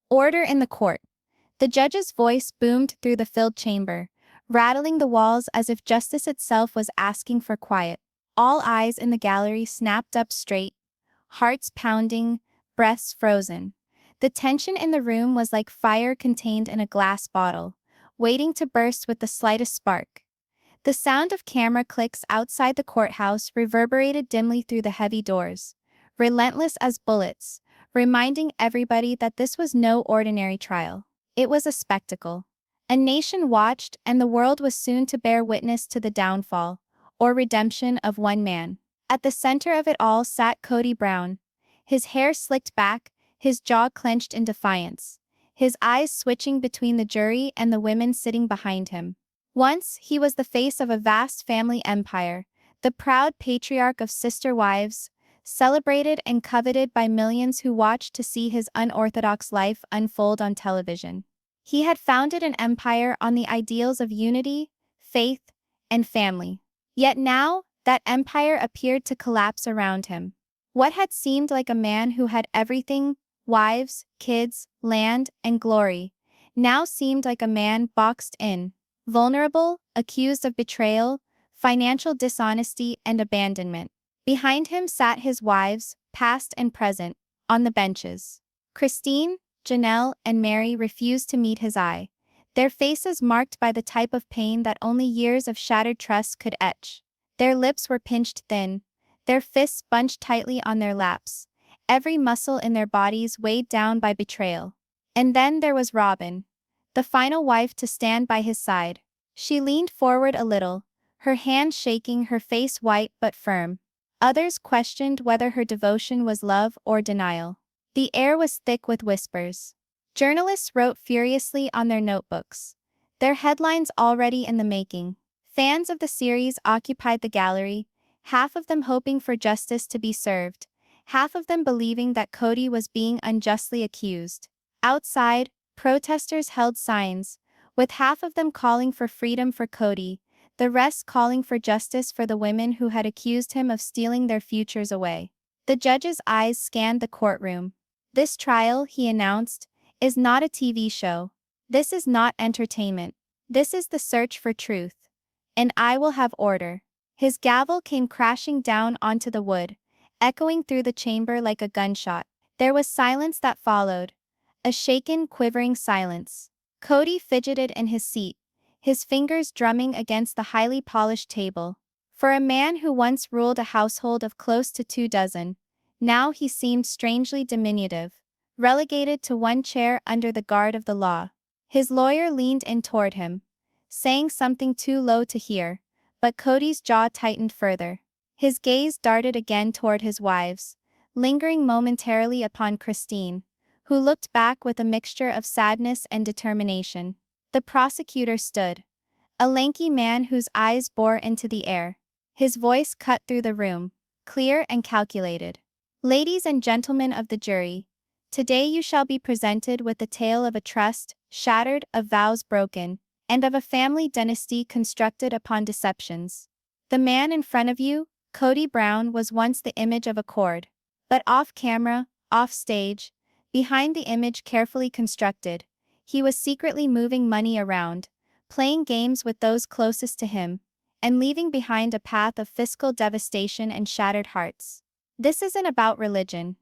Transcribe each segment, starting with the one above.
Order in the court. The judge's voice boomed through the filled chamber, rattling the walls as if justice itself was asking for quiet. All eyes in the gallery snapped up straight, hearts pounding, breaths frozen. The tension in the room was like fire contained in a glass bottle, waiting to burst with the slightest spark. The sound of camera clicks outside the courthouse reverberated dimly through the heavy doors, relentless as bullets, reminding everybody that this was no ordinary trial. It was a spectacle. A nation watched, and the world was soon to bear witness to the downfall, or redemption of one man. At the center of it all sat Kody Brown, his hair slicked back, his jaw clenched in defiance, his eyes switching between the jury and the women sitting behind him. Once, he was the face of a vast family empire, the proud patriarch of sister wives, celebrated and coveted by millions who watched to see his unorthodox life unfold on television. He had founded an empire on the ideals of unity, faith, and family. Yet now, that empire appeared to collapse around him. What had seemed like a man who had everything, wives, kids, land, and glory, now seemed like a man boxed in, vulnerable, accused of betrayal, financial dishonesty, and abandonment. Behind him sat his wives, past and present, on the benches. Christine, Janelle, and Mary refused to meet his eye, their faces marked by the type of pain that only years of shattered trust could etch. Their lips were pinched thin, their fists bunched tightly on their laps, every muscle in their bodies weighed down by betrayal. And then there was Robyn, the final wife to stand by his side. She leaned forward a little, her hand shaking, her face white but firm. Others questioned whether her devotion was love or denial. The air was thick with whispers. Journalists wrote furiously on their notebooks, their headlines already in the making. Fans of the series occupied the gallery, half of them hoping for justice to be served, half of them believing that Kody was being unjustly accused. Outside, protesters held signs, with half of them calling for freedom for Kody, the rest calling for justice for the women who had accused him of stealing their futures away. The judge's eyes scanned the courtroom. "This trial," he announced, "is not a TV show. This is not entertainment. This is the search for truth. And I will have order." His gavel came crashing down onto the wood, echoing through the chamber like a gunshot. There was silence that followed, a shaken, quivering silence. Kody fidgeted in his seat, his fingers drumming against the highly polished table. For a man who once ruled a household of close to 24, now he seemed strangely diminutive, relegated to one chair under the guard of the law. His lawyer leaned in toward him, saying something too low to hear, but Kody's jaw tightened further. His gaze darted again toward his wives, lingering momentarily upon Christine, who looked back with a mixture of sadness and determination. The prosecutor stood, a lanky man whose eyes bore into the air. His voice cut through the room, clear and calculated. "Ladies and gentlemen of the jury, today you shall be presented with the tale of a trust shattered, of vows broken, and of a family dynasty constructed upon deceptions. The man in front of you, Kody Brown, was once the image of accord. But off camera, off stage, behind the image carefully constructed, he was secretly moving money around, playing games with those closest to him, and leaving behind a path of fiscal devastation and shattered hearts. This isn't about religion.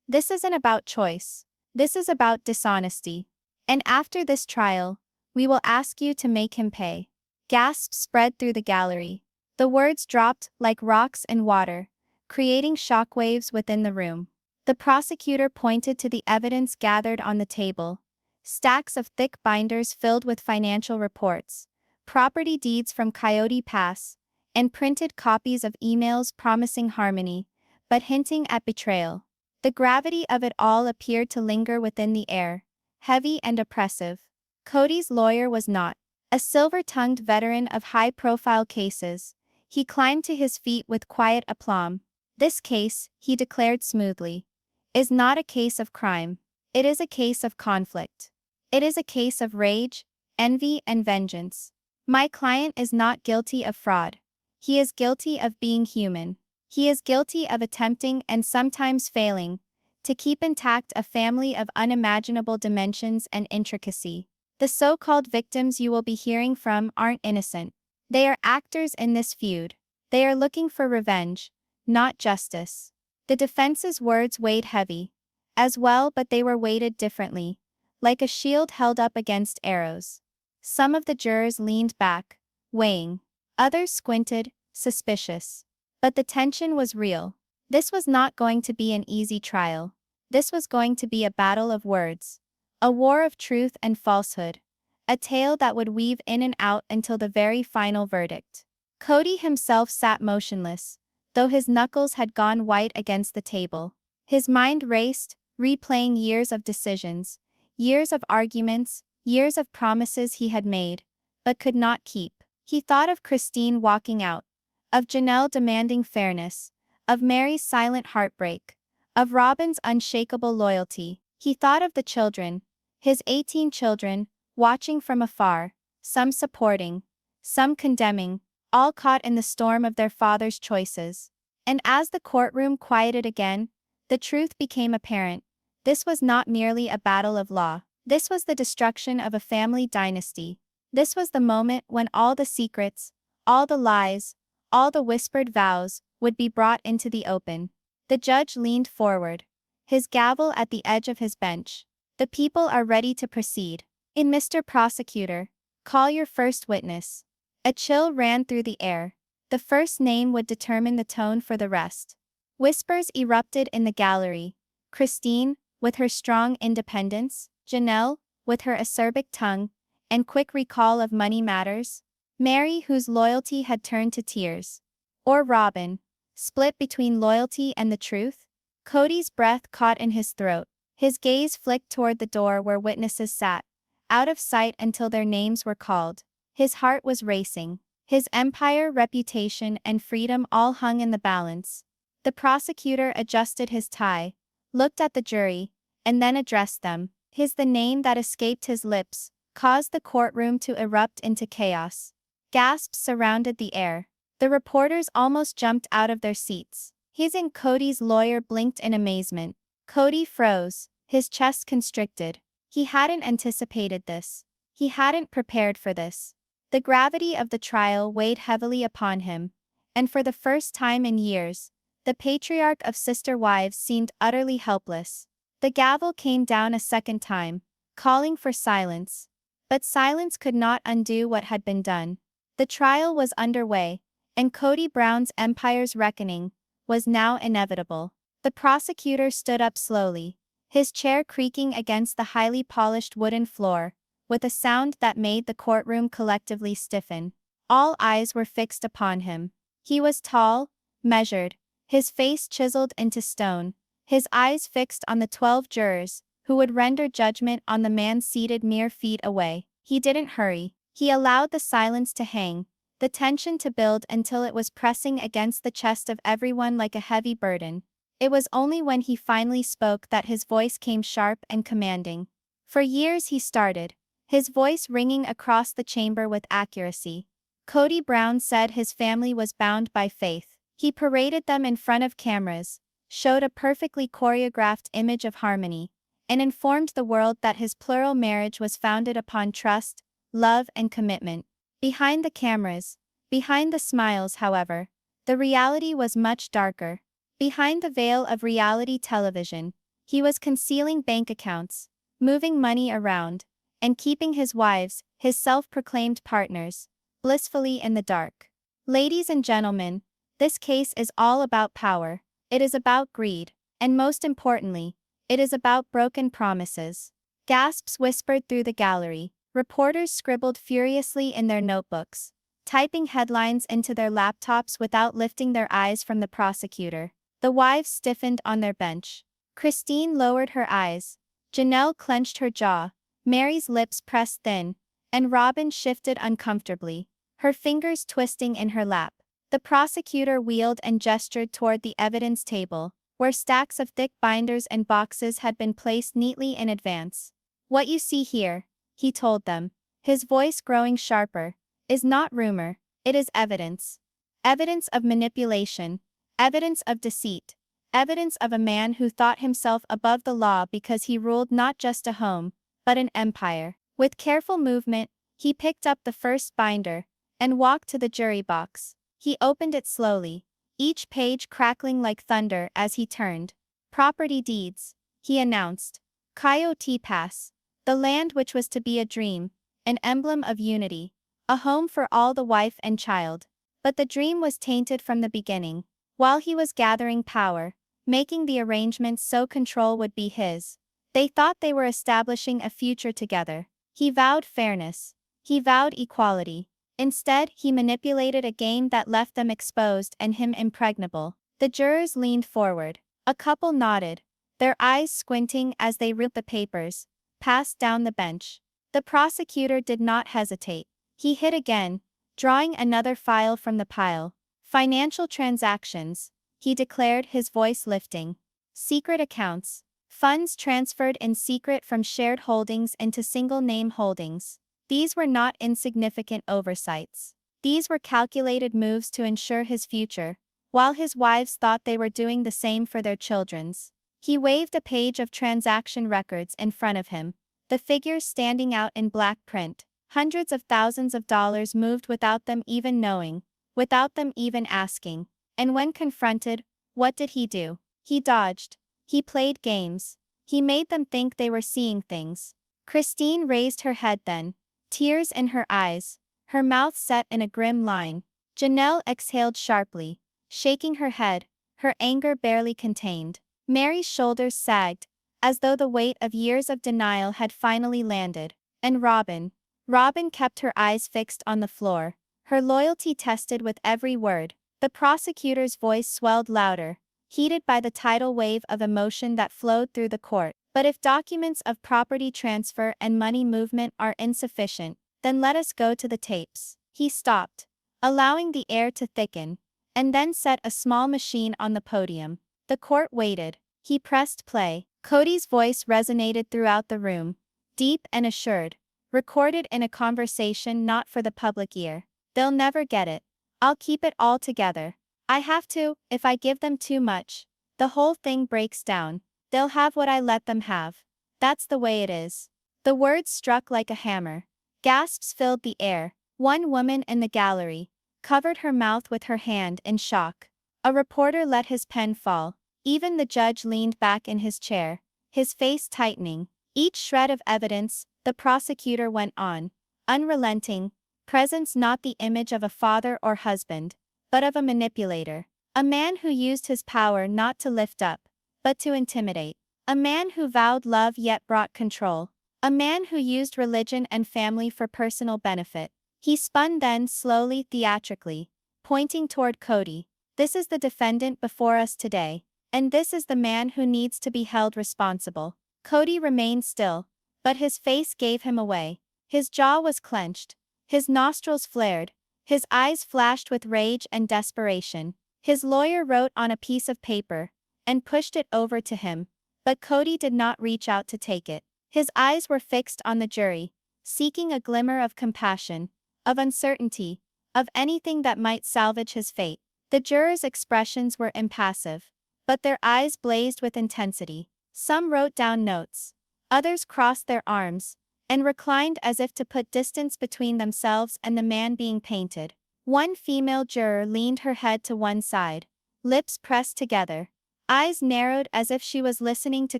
This isn't about choice. This is about dishonesty. And after this trial, we will ask you to make him pay." Gasps spread through the gallery. The words dropped like rocks in water, creating shockwaves within the room. The prosecutor pointed to the evidence gathered on the table. Stacks of thick binders filled with financial reports, property deeds from Coyote Pass, and printed copies of emails promising harmony, but hinting at betrayal. The gravity of it all appeared to linger within the air, heavy and oppressive. Kody's lawyer was not a silver-tongued veteran of high-profile cases. He climbed to his feet with quiet aplomb. "This case," he declared smoothly, "is not a case of crime. It is a case of conflict. It is a case of rage, envy, and vengeance. My client is not guilty of fraud. He is guilty of being human. He is guilty of attempting and sometimes failing to keep intact a family of unimaginable dimensions and intricacy. The so-called victims you will be hearing from aren't innocent. They are actors in this feud. They are looking for revenge, not justice. The defense's words weighed heavy as well, but they were weighted differently, like a shield held up against arrows. Some of the jurors leaned back, weighing. Others squinted, suspicious. But the tension was real. This was not going to be an easy trial. This was going to be a battle of words. A war of truth and falsehood. A tale that would weave in and out until the very final verdict. Kody himself sat motionless, though his knuckles had gone white against the table. His mind raced, replaying years of decisions, years of arguments, years of promises he had made, but could not keep. He thought of Christine walking out, of Janelle demanding fairness, of Mary's silent heartbreak, of Robyn's unshakable loyalty. He thought of the children, his 18 children, watching from afar, some supporting, some condemning, all caught in the storm of their father's choices. And as the courtroom quieted again, the truth became apparent. This was not merely a battle of law. This was the destruction of a family dynasty. This was the moment when all the secrets, all the lies, all the whispered vows, would be brought into the open. The judge leaned forward, his gavel at the edge of his bench. The people are ready to proceed. In Mr. Prosecutor, call your first witness. A chill ran through the air. The first name would determine the tone for the rest. Whispers erupted in the gallery. Christine, with her strong independence, Janelle, with her acerbic tongue and quick recall of money matters, Mary, whose loyalty had turned to tears, or Robyn, split between loyalty and the truth. Kody's breath caught in his throat. His gaze flicked toward the door where witnesses sat, out of sight until their names were called. His heart was racing. His empire, reputation, and freedom all hung in the balance. The prosecutor adjusted his tie, looked at the jury, and then addressed them. The name that escaped his lips caused the courtroom to erupt into chaos. Gasps surrounded the air. The reporters almost jumped out of their seats. Kody's lawyer blinked in amazement. Kody froze, his chest constricted. He hadn't anticipated this. He hadn't prepared for this. The gravity of the trial weighed heavily upon him, and for the first time in years, the patriarch of sister wives seemed utterly helpless. The gavel came down a second time, calling for silence. But silence could not undo what had been done. The trial was underway, and Kody Brown's empire's reckoning was now inevitable. The prosecutor stood up slowly, his chair creaking against the highly polished wooden floor, with a sound that made the courtroom collectively stiffen. All eyes were fixed upon him. He was tall, measured, his face chiseled into stone, his eyes fixed on the 12 jurors, who would render judgment on the man seated mere feet away. He didn't hurry. He allowed the silence to hang, the tension to build until it was pressing against the chest of everyone like a heavy burden. It was only when he finally spoke that his voice came sharp and commanding. For years he started, his voice ringing across the chamber with accuracy. Kody Brown said his family was bound by faith. He paraded them in front of cameras, showed a perfectly choreographed image of harmony, and informed the world that his plural marriage was founded upon trust, love, and commitment. Behind the cameras, behind the smiles, however, the reality was much darker. Behind the veil of reality television, he was concealing bank accounts, moving money around, and keeping his wives, his self-proclaimed partners, blissfully in the dark. Ladies and gentlemen, this case is all about power. It is about greed, and most importantly, it is about broken promises. Gasps whispered through the gallery. Reporters scribbled furiously in their notebooks, typing headlines into their laptops without lifting their eyes from the prosecutor. The wives stiffened on their bench. Christine lowered her eyes. Janelle clenched her jaw. Mary's lips pressed thin, and Robyn shifted uncomfortably, her fingers twisting in her lap. The prosecutor wheeled and gestured toward the evidence table, where stacks of thick binders and boxes had been placed neatly in advance. "What you see here," he told them, his voice growing sharper, "is not rumor, it is evidence. Evidence of manipulation, evidence of deceit, evidence of a man who thought himself above the law because he ruled not just a home, but an empire. With careful movement, he picked up the first binder and walked to the jury box. He opened it slowly, each page crackling like thunder as he turned. Property deeds, he announced. Coyote Pass, the land which was to be a dream, an emblem of unity, a home for all the wife and child. But the dream was tainted from the beginning. While he was gathering power, making the arrangements so control would be his, they thought they were establishing a future together. He vowed fairness. He vowed equality. Instead, he manipulated a game that left them exposed and him impregnable. The jurors leaned forward. A couple nodded, their eyes squinting as they read the papers, passed down the bench. The prosecutor did not hesitate. He hit again, drawing another file from the pile. Financial transactions, he declared, his voice lifting. Secret accounts. Funds transferred in secret from shared holdings into single-name holdings. These were not insignificant oversights. These were calculated moves to ensure his future, while his wives thought they were doing the same for their children's. He waved a page of transaction records in front of him, the figures standing out in black print. Hundreds of thousands of dollars moved without them even knowing, without them even asking. And when confronted, what did he do? He dodged. He played games. He made them think they were seeing things. Christine raised her head then, tears in her eyes, her mouth set in a grim line. Janelle exhaled sharply, shaking her head, her anger barely contained. Mary's shoulders sagged, as though the weight of years of denial had finally landed. And Robyn kept her eyes fixed on the floor, her loyalty tested with every word. The prosecutor's voice swelled louder, heated by the tidal wave of emotion that flowed through the court. But if documents of property transfer and money movement are insufficient, then let us go to the tapes. He stopped, allowing the air to thicken, and then set a small machine on the podium. The court waited. He pressed play. Kody's voice resonated throughout the room, deep and assured, recorded in a conversation not for the public ear. They'll never get it. I'll keep it all together. I have to. If I give them too much, the whole thing breaks down. They'll have what I let them have. That's the way it is. The words struck like a hammer. Gasps filled the air. One woman in the gallery covered her mouth with her hand in shock. A reporter let his pen fall. Even the judge leaned back in his chair, his face tightening. Each shred of evidence, the prosecutor went on, unrelenting, presents not the image of a father or husband, but of a manipulator. A man who used his power not to lift up, but to intimidate. A man who vowed love yet brought control. A man who used religion and family for personal benefit. He spun then slowly, theatrically, pointing toward Kody. This is the defendant before us today, and this is the man who needs to be held responsible. Kody remained still, but his face gave him away. His jaw was clenched, his nostrils flared, his eyes flashed with rage and desperation. His lawyer wrote on a piece of paper and pushed it over to him, but Kody did not reach out to take it. His eyes were fixed on the jury, seeking a glimmer of compassion, of uncertainty, of anything that might salvage his fate. The jurors' expressions were impassive, but their eyes blazed with intensity. Some wrote down notes. Others crossed their arms and reclined as if to put distance between themselves and the man being painted. One female juror leaned her head to one side, lips pressed together, eyes narrowed as if she was listening to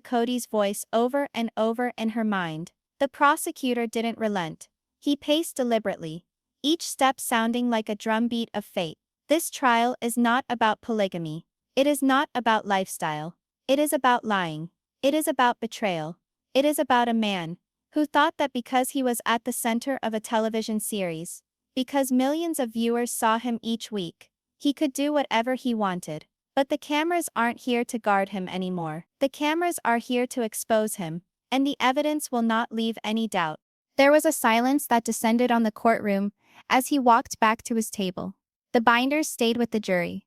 Kody's voice over and over in her mind. The prosecutor didn't relent. He paced deliberately, each step sounding like a drumbeat of fate. This trial is not about polygamy. It is not about lifestyle. It is about lying. It is about betrayal. It is about a man who thought that because he was at the center of a television series, because millions of viewers saw him each week, he could do whatever he wanted. But the cameras aren't here to guard him anymore. The cameras are here to expose him, and the evidence will not leave any doubt. There was a silence that descended on the courtroom as he walked back to his table. The binders stayed with the jury,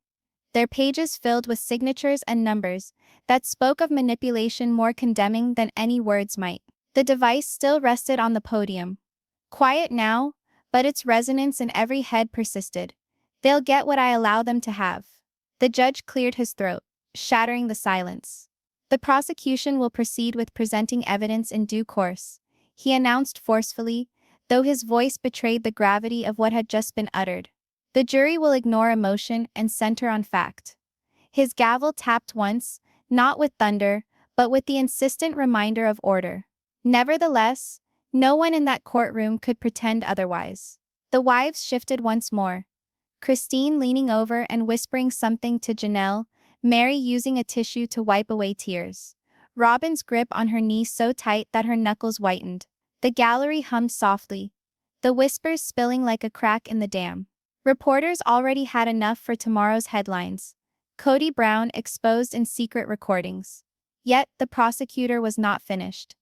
their pages filled with signatures and numbers that spoke of manipulation more condemning than any words might. The device still rested on the podium. Quiet now, but its resonance in every head persisted. They'll get what I allow them to have. The judge cleared his throat, shattering the silence. The prosecution will proceed with presenting evidence in due course, he announced forcefully, though his voice betrayed the gravity of what had just been uttered. The jury will ignore emotion and center on fact. His gavel tapped once, not with thunder, but with the insistent reminder of order. Nevertheless, no one in that courtroom could pretend otherwise. The wives shifted once more, Christine leaning over and whispering something to Janelle, Mary using a tissue to wipe away tears. Robyn's grip on her knee so tight that her knuckles whitened. The gallery hummed softly, the whispers spilling like a crack in the dam. Reporters already had enough for tomorrow's headlines. Kody Brown exposed in secret recordings. Yet, the prosecutor was not finished.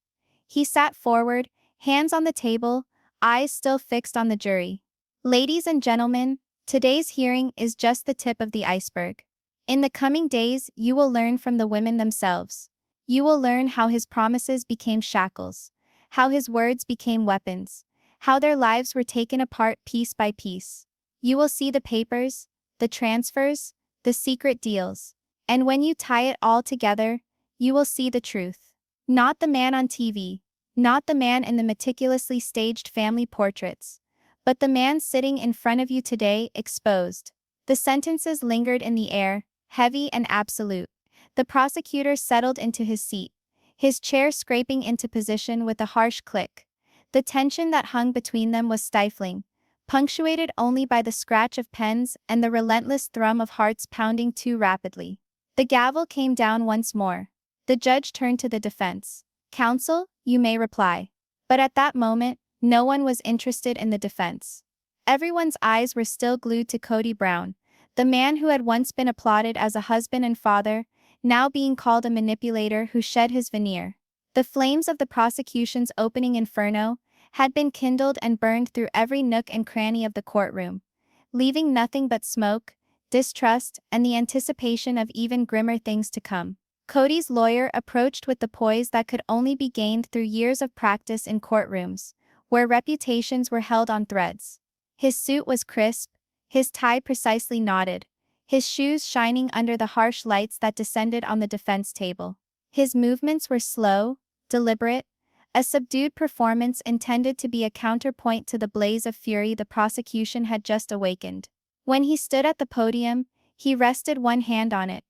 He sat forward, hands on the table, eyes still fixed on the jury. Ladies and gentlemen, today's hearing is just the tip of the iceberg. In the coming days, you will learn from the women themselves. You will learn how his promises became shackles, how his words became weapons, how their lives were taken apart piece by piece. You will see the papers, the transfers, the secret deals. And when you tie it all together, you will see the truth. Not the man on TV, not the man in the meticulously staged family portraits, but the man sitting in front of you today, exposed. The sentences lingered in the air, heavy and absolute. The prosecutor settled into his seat, his chair scraping into position with a harsh click. The tension that hung between them was stifling, punctuated only by the scratch of pens and the relentless thrum of hearts pounding too rapidly. The gavel came down once more. The judge turned to the defense. "Counsel, you may reply." But at that moment, no one was interested in the defense. Everyone's eyes were still glued to Kody Brown, the man who had once been applauded as a husband and father, now being called a manipulator who shed his veneer. The flames of the prosecution's opening inferno had been kindled and burned through every nook and cranny of the courtroom, leaving nothing but smoke, distrust, and the anticipation of even grimmer things to come. Kody's lawyer approached with the poise that could only be gained through years of practice in courtrooms, where reputations were held on threads. His suit was crisp, his tie precisely knotted, his shoes shining under the harsh lights that descended on the defense table. His movements were slow, deliberate, a subdued performance intended to be a counterpoint to the blaze of fury the prosecution had just awakened. When he stood at the podium, he rested one hand on it,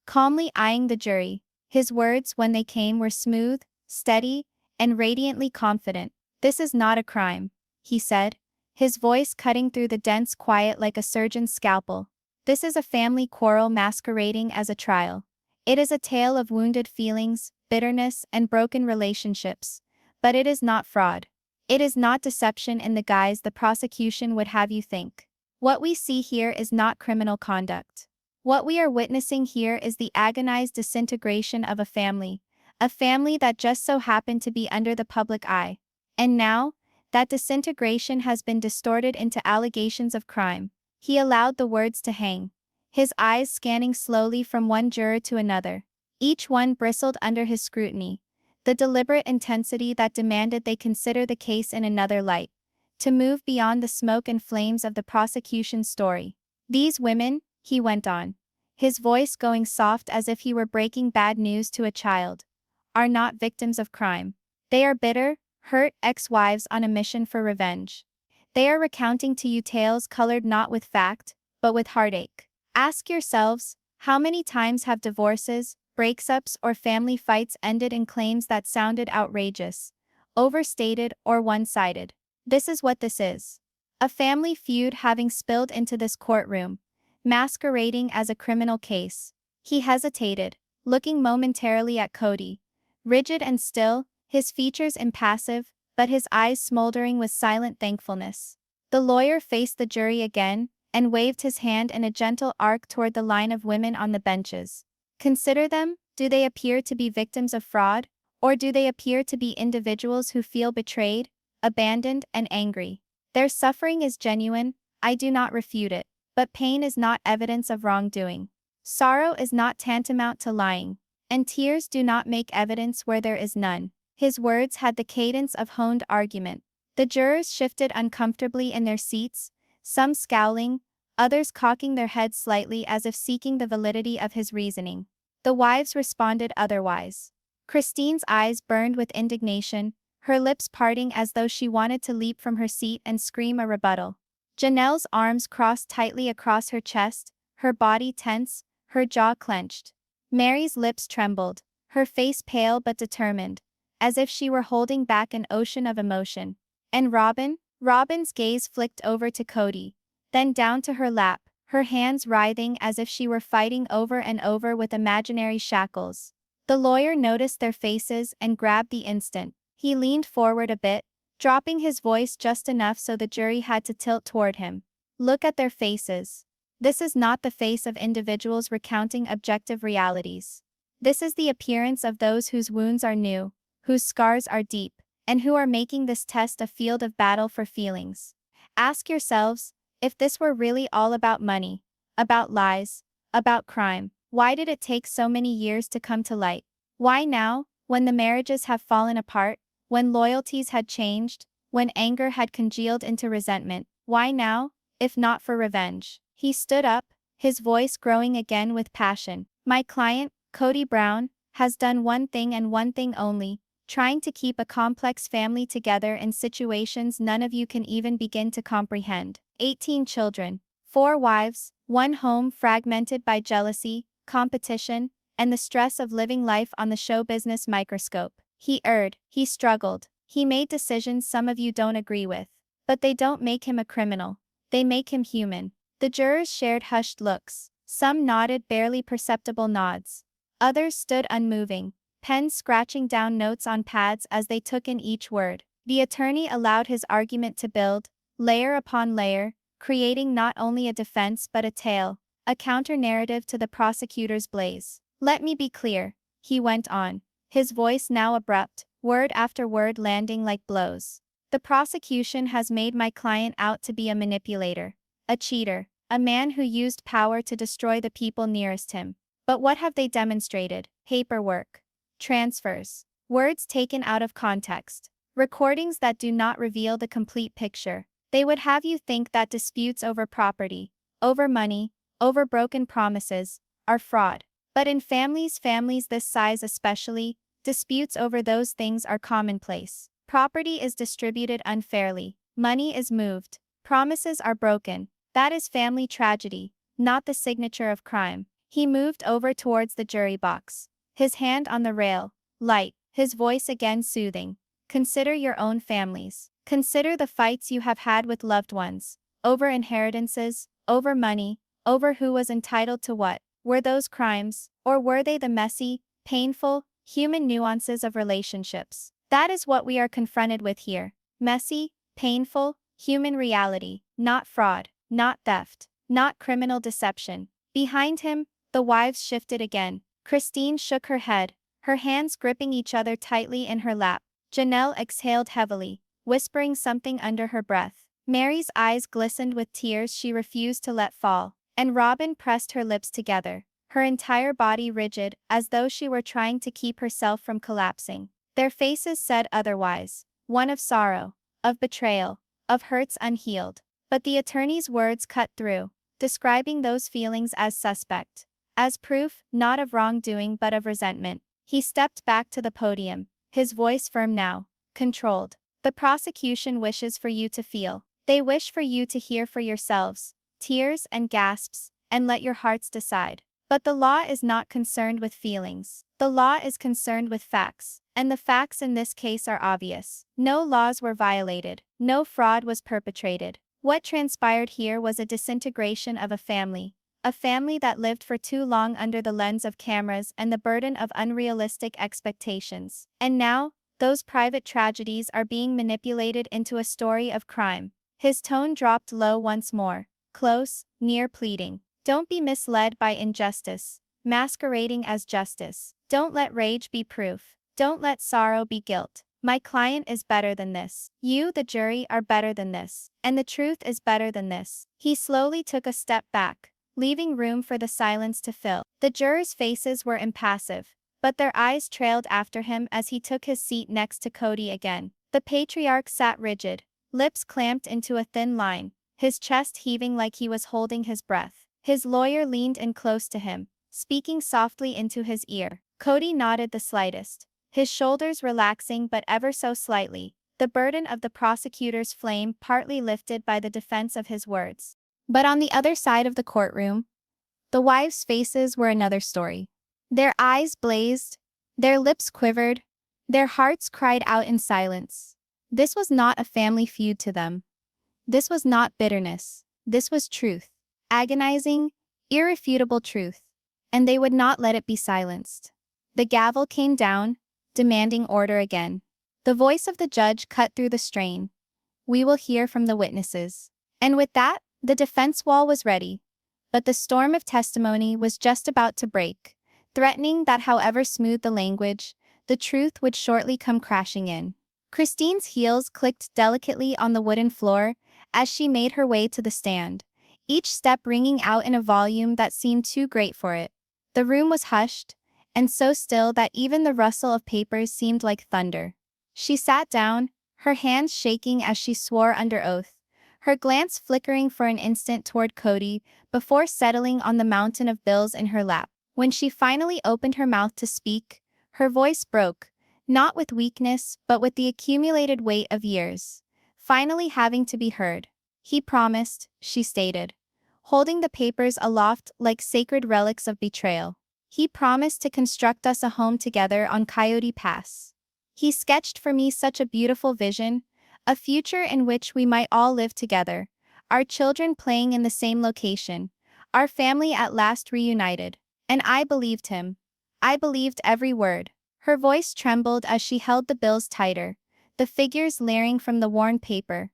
calmly eyeing the jury. His words, when they came, were smooth, steady, and radiantly confident. "This is not a crime," he said, his voice cutting through the dense quiet like a surgeon's scalpel. "This is a family quarrel masquerading as a trial. It is a tale of wounded feelings, bitterness, and broken relationships. But it is not fraud. It is not deception in the guise the prosecution would have you think. What we see here is not criminal conduct. What we are witnessing here is the agonized disintegration of a family that just so happened to be under the public eye. And now, that disintegration has been distorted into allegations of crime." He allowed the words to hang, his eyes scanning slowly from one juror to another. Each one bristled under his scrutiny, the deliberate intensity that demanded they consider the case in another light, to move beyond the smoke and flames of the prosecution's story. "These women," he went on, his voice going soft as if he were breaking bad news to a child, "are not victims of crime. They are bitter, hurt ex-wives on a mission for revenge. They are recounting to you tales colored not with fact, but with heartache. Ask yourselves, how many times have divorces, breakups, or family fights ended in claims that sounded outrageous, overstated, or one-sided? This is what this is. A family feud having spilled into this courtroom, masquerading as a criminal case." He hesitated, looking momentarily at Kody, rigid and still, his features impassive, but his eyes smoldering with silent thankfulness. The lawyer faced the jury again, and waved his hand in a gentle arc toward the line of women on the benches. "Consider them. Do they appear to be victims of fraud, or do they appear to be individuals who feel betrayed, abandoned, and angry? Their suffering is genuine, I do not refute it, but pain is not evidence of wrongdoing. Sorrow is not tantamount to lying, and tears do not make evidence where there is none." His words had the cadence of honed argument. The jurors shifted uncomfortably in their seats, some scowling, others cocking their heads slightly as if seeking the validity of his reasoning. The wives responded otherwise. Christine's eyes burned with indignation, her lips parting as though she wanted to leap from her seat and scream a rebuttal. Janelle's arms crossed tightly across her chest, her body tense, her jaw clenched. Mary's lips trembled, her face pale but determined, as if she were holding back an ocean of emotion. And Robyn? Robyn's gaze flicked over to Kody, then down to her lap, her hands writhing as if she were fighting over and over with imaginary shackles. The lawyer noticed their faces and grabbed the instant. He leaned forward a bit, dropping his voice just enough so the jury had to tilt toward him. Look at their faces. This is not the face of individuals recounting objective realities. This is the appearance of those whose wounds are new, whose scars are deep, and who are making this test a field of battle for feelings. Ask yourselves, if this were really all about money, about lies, about crime, why did it take so many years to come to light? Why now, when the marriages have fallen apart, when loyalties had changed, when anger had congealed into resentment, why now, if not for revenge? He stood up, his voice growing again with passion. My client, Kody Brown, has done one thing and one thing only, trying to keep a complex family together in situations none of you can even begin to comprehend. 18 children, 4 wives, 1 home fragmented by jealousy, competition, and the stress of living life on the show business microscope. He erred, he struggled, he made decisions some of you don't agree with. But they don't make him a criminal. They make him human. The jurors shared hushed looks. Some nodded barely perceptible nods. Others stood unmoving, pens scratching down notes on pads as they took in each word. The attorney allowed his argument to build, layer upon layer, creating not only a defense but a tale, a counter-narrative to the prosecutor's blaze. Let me be clear, he went on, his voice now abrupt, word after word landing like blows. The prosecution has made my client out to be a manipulator, a cheater, a man who used power to destroy the people nearest him. But what have they demonstrated? Paperwork, transfers, words taken out of context, recordings that do not reveal the complete picture. They would have you think that disputes over property, over money, over broken promises, are fraud. But in families this size especially, disputes over those things are commonplace. Property is distributed unfairly, money is moved, promises are broken. That is family tragedy, not the signature of crime. He moved over towards the jury box, his hand on the rail, light, his voice again soothing. Consider your own families. Consider the fights you have had with loved ones, over inheritances, over money, over who was entitled to what. Were those crimes, or were they the messy, painful, human nuances of relationships? That is what we are confronted with here. Messy, painful, human reality, not fraud, not theft, not criminal deception. Behind him, the wives shifted again. Christine shook her head, her hands gripping each other tightly in her lap. Janelle exhaled heavily, whispering something under her breath. Mary's eyes glistened with tears she refused to let fall, and Robyn pressed her lips together, her entire body rigid as though she were trying to keep herself from collapsing. Their faces said otherwise, one of sorrow, of betrayal, of hurts unhealed. But the attorney's words cut through, describing those feelings as suspect, as proof not of wrongdoing but of resentment. He stepped back to the podium, his voice firm now, controlled. The prosecution wishes for you to feel. They wish for you to hear for yourselves, tears and gasps, and let your hearts decide. But the law is not concerned with feelings. The law is concerned with facts, and the facts in this case are obvious. No laws were violated, no fraud was perpetrated. What transpired here was a disintegration of a family that lived for too long under the lens of cameras and the burden of unrealistic expectations. And now, those private tragedies are being manipulated into a story of crime. His tone dropped low once more, close, near pleading. Don't be misled by injustice, masquerading as justice. Don't let rage be proof. Don't let sorrow be guilt. My client is better than this. You, the jury, are better than this. And the truth is better than this. He slowly took a step back, leaving room for the silence to fill. The jurors' faces were impassive, but their eyes trailed after him as he took his seat next to Kody again. The patriarch sat rigid, lips clamped into a thin line, his chest heaving like he was holding his breath. His lawyer leaned in close to him, speaking softly into his ear. Kody nodded the slightest, his shoulders relaxing but ever so slightly, the burden of the prosecutor's flame partly lifted by the defense of his words. But on the other side of the courtroom, the wives' faces were another story. Their eyes blazed, their lips quivered, their hearts cried out in silence. This was not a family feud to them. This was not bitterness. This was truth. Agonizing, irrefutable truth. And they would not let it be silenced. The gavel came down, demanding order again. The voice of the judge cut through the strain. We will hear from the witnesses. And with that, the defense wall was ready. But the storm of testimony was just about to break, threatening that however smooth the language, the truth would shortly come crashing in. Christine's heels clicked delicately on the wooden floor as she made her way to the stand, each step ringing out in a volume that seemed too great for it. The room was hushed, and so still that even the rustle of papers seemed like thunder. She sat down, her hands shaking as she swore under oath, her glance flickering for an instant toward Kody before settling on the mountain of bills in her lap. When she finally opened her mouth to speak, her voice broke, not with weakness but with the accumulated weight of years, finally having to be heard. He promised, she stated, holding the papers aloft like sacred relics of betrayal. He promised to construct us a home together on Coyote Pass. He sketched for me such a beautiful vision, a future in which we might all live together, our children playing in the same location, our family at last reunited. And I believed him. I believed every word. Her voice trembled as she held the bills tighter, the figures layering from the worn paper.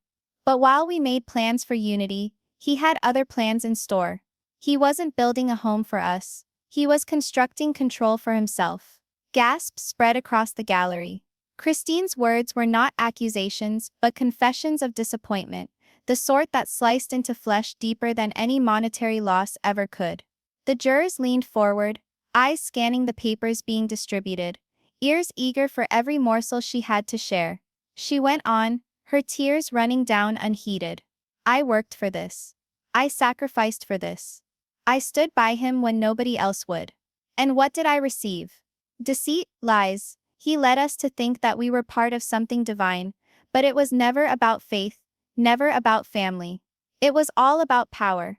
But while we made plans for unity, he had other plans in store. He wasn't building a home for us. He was constructing control for himself. Gasps spread across the gallery. Christine's words were not accusations but confessions of disappointment, the sort that sliced into flesh deeper than any monetary loss ever could. The jurors leaned forward, eyes scanning the papers being distributed, ears eager for every morsel she had to share. She went on, her tears running down unheeded. I worked for this. I sacrificed for this. I stood by him when nobody else would. And what did I receive? Deceit, lies. He led us to think that we were part of something divine, but it was never about faith, never about family. It was all about power.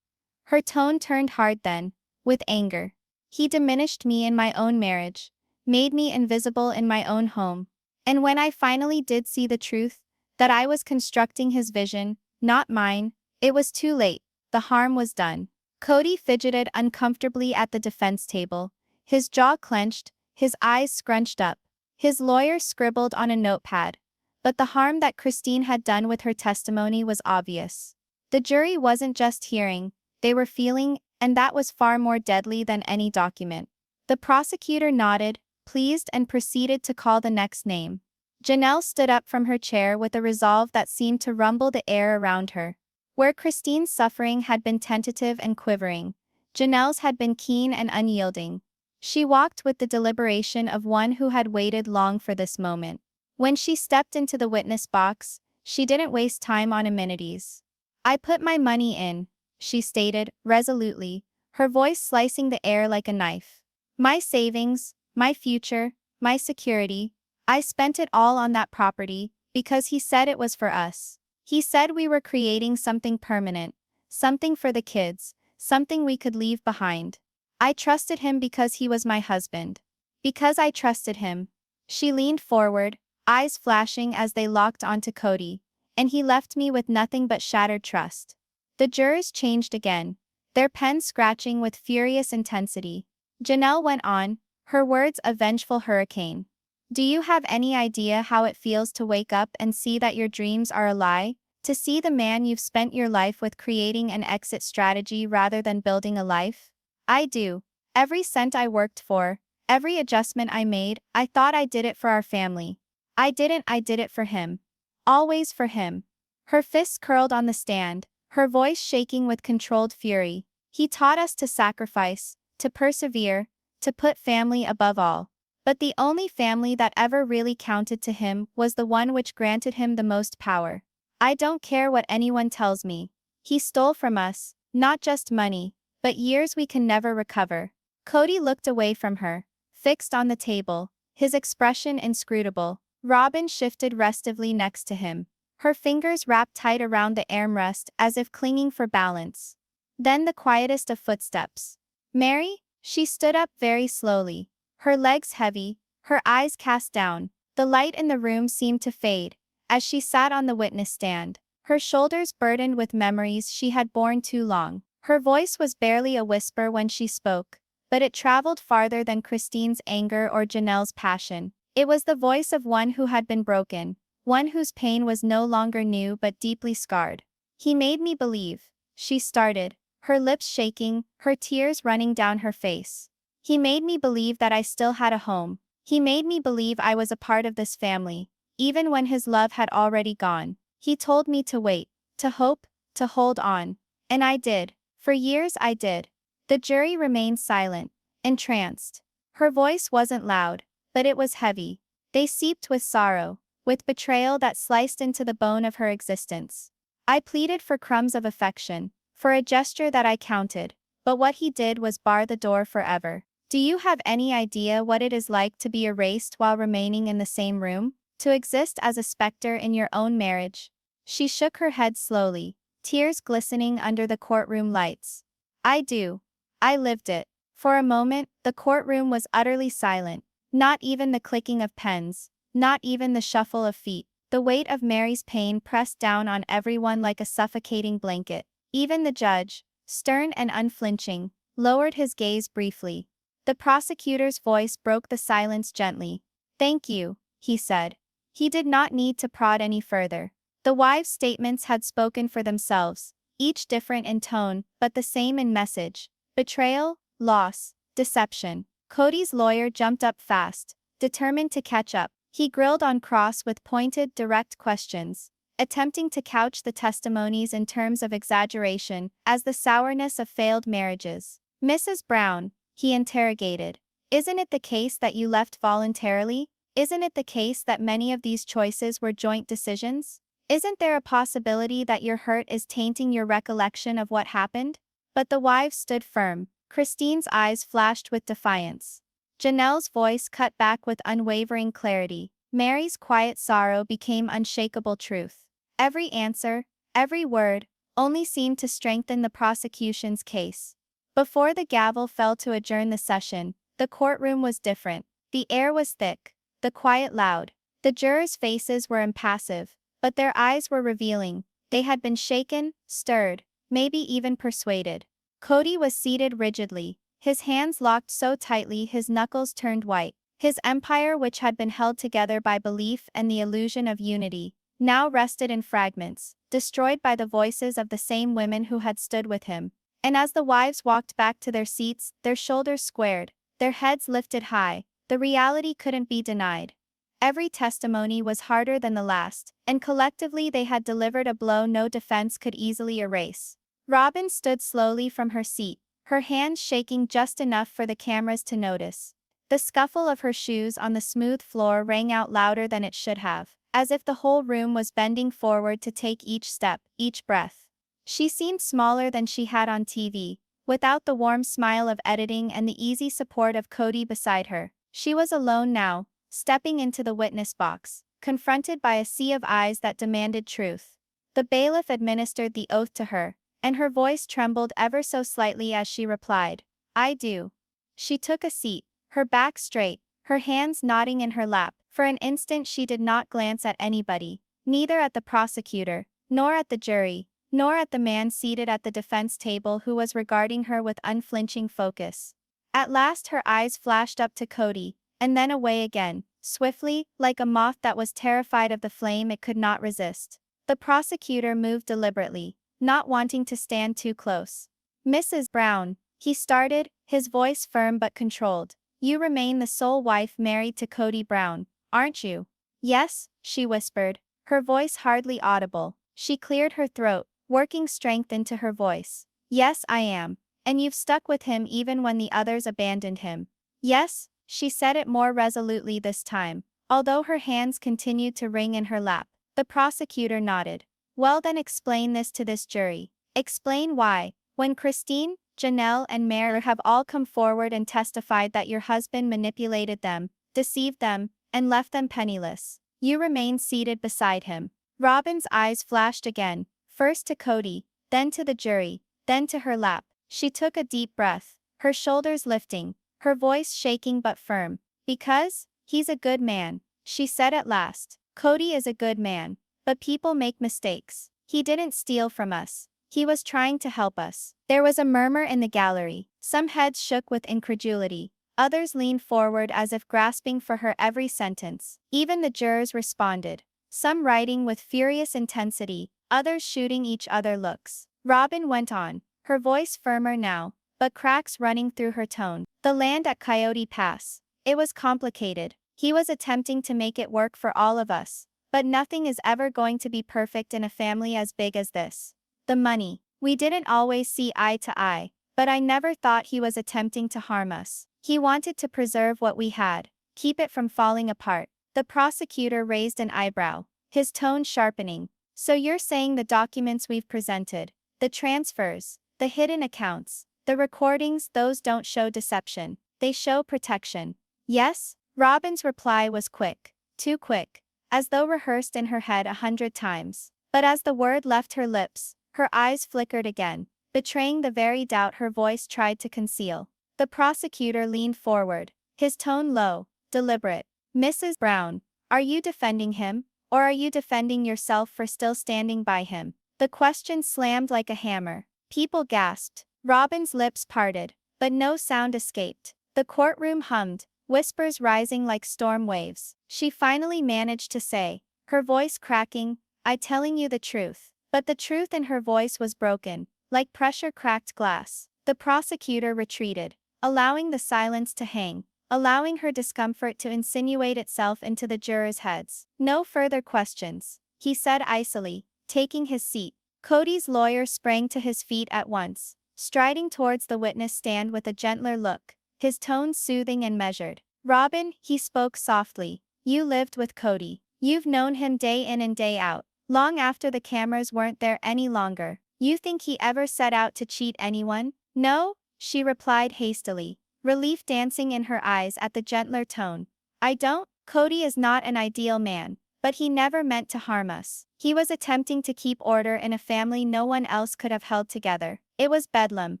Her tone turned hard then, with anger. He diminished me in my own marriage, made me invisible in my own home. And when I finally did see the truth, that I was constructing his vision, not mine, it was too late. The harm was done. Kody fidgeted uncomfortably at the defense table, his jaw clenched, his eyes scrunched up. His lawyer scribbled on a notepad. But the harm that Christine had done with her testimony was obvious. The jury wasn't just hearing, they were feeling, and that was far more deadly than any document. The prosecutor nodded, pleased, and proceeded to call the next name. Janelle stood up from her chair with a resolve that seemed to rumble the air around her. Where Christine's suffering had been tentative and quivering, Janelle's had been keen and unyielding. She walked with the deliberation of one who had waited long for this moment. When she stepped into the witness box, she didn't waste time on amenities. I put my money in, she stated, resolutely, her voice slicing the air like a knife. My savings, my future, my security, I spent it all on that property, because he said it was for us. He said we were creating something permanent, something for the kids, something we could leave behind. I trusted him because he was my husband. Because I trusted him. She leaned forward, eyes flashing as they locked onto Kody, and he left me with nothing but shattered trust. The jurors changed again, their pens scratching with furious intensity. Janelle went on, her words a vengeful hurricane. Do you have any idea how it feels to wake up and see that your dreams are a lie? To see the man you've spent your life with creating an exit strategy rather than building a life? I do. Every cent I worked for, every adjustment I made, I thought I did it for our family. I did it for him. Always for him. Her fists curled on the stand, her voice shaking with controlled fury. He taught us to sacrifice, to persevere, to put family above all. But the only family that ever really counted to him was the one which granted him the most power. I don't care what anyone tells me. He stole from us, not just money, but years we can never recover. Kody looked away from her, fixed on the table, his expression inscrutable. Robyn shifted restively next to him, her fingers wrapped tight around the armrest as if clinging for balance. Then the quietest of footsteps. Mary? She stood up very slowly, her legs heavy, her eyes cast down. The light in the room seemed to fade as she sat on the witness stand, her shoulders burdened with memories she had borne too long. Her voice was barely a whisper when she spoke, but it traveled farther than Christine's anger or Janelle's passion. It was the voice of one who had been broken, one whose pain was no longer new but deeply scarred. He made me believe, she started, her lips shaking, her tears running down her face. He made me believe that I still had a home. He made me believe I was a part of this family, even when his love had already gone. He told me to wait, to hope, to hold on. And I did. For years I did. The jury remained silent, entranced. Her voice wasn't loud, but it was heavy. They seeped with sorrow, with betrayal that sliced into the bone of her existence. I pleaded for crumbs of affection, for a gesture that I counted, but what he did was bar the door forever. Do you have any idea what it is like to be erased while remaining in the same room? To exist as a specter in your own marriage? She shook her head slowly, tears glistening under the courtroom lights. I do. I lived it. For a moment, the courtroom was utterly silent. Not even the clicking of pens, not even the shuffle of feet. The weight of Mary's pain pressed down on everyone like a suffocating blanket. Even the judge, stern and unflinching, lowered his gaze briefly. The prosecutor's voice broke the silence gently. "Thank you," he said. He did not need to prod any further. The wives' statements had spoken for themselves, each different in tone, but the same in message. Betrayal, loss, deception. Kody's lawyer jumped up fast, determined to catch up. He grilled on Cross with pointed, direct questions, attempting to couch the testimonies in terms of exaggeration as the sourness of failed marriages. "Mrs. Brown," he interrogated, "isn't it the case that you left voluntarily? Isn't it the case that many of these choices were joint decisions? Isn't there a possibility that your hurt is tainting your recollection of what happened?" But the wives stood firm. Christine's eyes flashed with defiance. Janelle's voice cut back with unwavering clarity. Mary's quiet sorrow became unshakable truth. Every answer, every word, only seemed to strengthen the prosecution's case. Before the gavel fell to adjourn the session, the courtroom was different. The air was thick, the quiet loud. The jurors' faces were impassive, but their eyes were revealing. They had been shaken, stirred, maybe even persuaded. Kody was seated rigidly, his hands locked so tightly his knuckles turned white. His empire, which had been held together by belief and the illusion of unity, now rested in fragments, destroyed by the voices of the same women who had stood with him. And as the wives walked back to their seats, their shoulders squared, their heads lifted high, the reality couldn't be denied. Every testimony was harder than the last, and collectively they had delivered a blow no defense could easily erase. Robyn stood slowly from her seat, her hands shaking just enough for the cameras to notice. The scuffle of her shoes on the smooth floor rang out louder than it should have, as if the whole room was bending forward to take each step, each breath. She seemed smaller than she had on TV, without the warm smile of editing and the easy support of Kody beside her. She was alone now, stepping into the witness box, confronted by a sea of eyes that demanded truth. The bailiff administered the oath to her, and her voice trembled ever so slightly as she replied, "I do." She took a seat, her back straight, her hands nodding in her lap. For an instant she did not glance at anybody, neither at the prosecutor, nor at the jury, nor at the man seated at the defense table who was regarding her with unflinching focus. At last her eyes flashed up to Kody, and then away again, swiftly, like a moth that was terrified of the flame it could not resist. The prosecutor moved deliberately, not wanting to stand too close. "Mrs. Brown," he started, his voice firm but controlled, "you remain the sole wife married to Kody Brown, aren't you?" "Yes," she whispered, her voice hardly audible. She cleared her throat, working strength into her voice. "Yes, I am. And you've stuck with him even when the others abandoned him." "Yes," she said it more resolutely this time, although her hands continued to wring in her lap. The prosecutor nodded. "Well then explain this to this jury. Explain why, when Christine, Janelle, and Mary have all come forward and testified that your husband manipulated them, deceived them, and left them penniless. You remain seated beside him. Robyn's eyes flashed again, first to Kody, then to the jury, then to her lap. She took a deep breath, her shoulders lifting, her voice shaking but firm. Because he's a good man, she said at last. Kody is a good man, but people make mistakes. He didn't steal from us. He was trying to help us. There was a murmur in the gallery. Some heads shook with incredulity. Others leaned forward as if grasping for her every sentence. Even the jurors responded. Some writing with furious intensity, others shooting each other looks. Robyn went on, her voice firmer now, but cracks running through her tone. The land at Coyote Pass. It was complicated. He was attempting to make it work for all of us. But nothing is ever going to be perfect in a family as big as this. The money. We didn't always see eye to eye, but I never thought he was attempting to harm us. He wanted to preserve what we had, keep it from falling apart. The prosecutor raised an eyebrow, his tone sharpening. So you're saying the documents we've presented, the transfers, the hidden accounts, the recordings, those don't show deception, they show protection. Yes? Robyn's reply was quick, too quick, as though rehearsed in her head 100 times. But as the word left her lips, her eyes flickered again, betraying the very doubt her voice tried to conceal. The prosecutor leaned forward, his tone low, deliberate. Mrs. Brown, are you defending him, or are you defending yourself for still standing by him? The question slammed like a hammer. People gasped. Robyn's lips parted, but no sound escaped. The courtroom hummed, whispers rising like storm waves. She finally managed to say, her voice cracking, "I'm telling you the truth." But the truth in her voice was broken, like pressure-cracked glass. The prosecutor retreated, allowing the silence to hang, allowing her discomfort to insinuate itself into the jurors' heads. No further questions, he said icily, taking his seat. Kody's lawyer sprang to his feet at once, striding towards the witness stand with a gentler look, his tone soothing and measured. Robyn, he spoke softly, you lived with Kody. You've known him day in and day out. Long after the cameras weren't there any longer. You think he ever set out to cheat anyone? No, she replied hastily, relief dancing in her eyes at the gentler tone. I don't. Kody is not an ideal man, but he never meant to harm us. He was attempting to keep order in a family no one else could have held together. It was bedlam,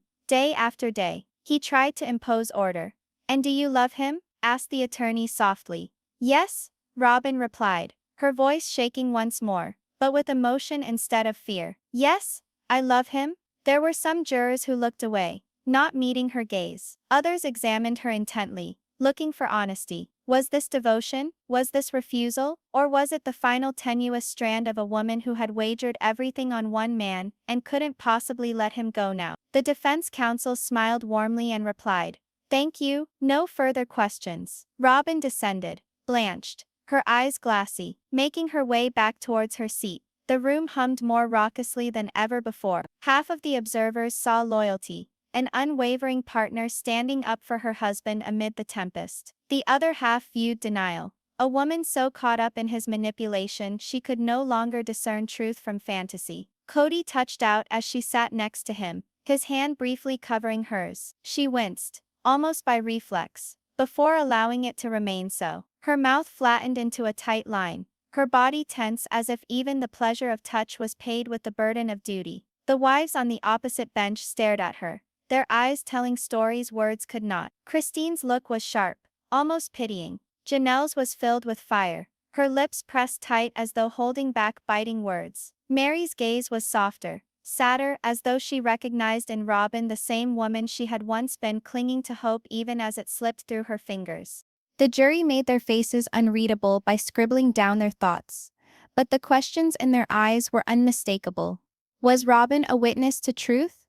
day after day. He tried to impose order. And do you love him? Asked the attorney softly. Yes, Robyn replied, her voice shaking once more, but with emotion instead of fear. Yes, I love him. There were some jurors who looked away, not meeting her gaze. Others examined her intently, looking for honesty. Was this devotion? Was this refusal? Or was it the final tenuous strand of a woman who had wagered everything on one man and couldn't possibly let him go now? The defense counsel smiled warmly and replied, "Thank you, no further questions." Robyn descended, blanched, her eyes glassy, making her way back towards her seat. The room hummed more raucously than ever before. Half of the observers saw loyalty, an unwavering partner standing up for her husband amid the tempest. The other half viewed denial, a woman so caught up in his manipulation she could no longer discern truth from fantasy. Kody touched out as she sat next to him, his hand briefly covering hers. She winced, almost by reflex, before allowing it to remain so. Her mouth flattened into a tight line, her body tense as if even the pleasure of touch was paid with the burden of duty. The wives on the opposite bench stared at her, their eyes telling stories words could not. Christine's look was sharp, almost pitying. Janelle's was filled with fire, her lips pressed tight as though holding back biting words. Mary's gaze was softer, sadder, as though she recognized in Robyn the same woman she had once been, clinging to hope even as it slipped through her fingers. The jury made their faces unreadable by scribbling down their thoughts, but the questions in their eyes were unmistakable. Was Robyn a witness to truth?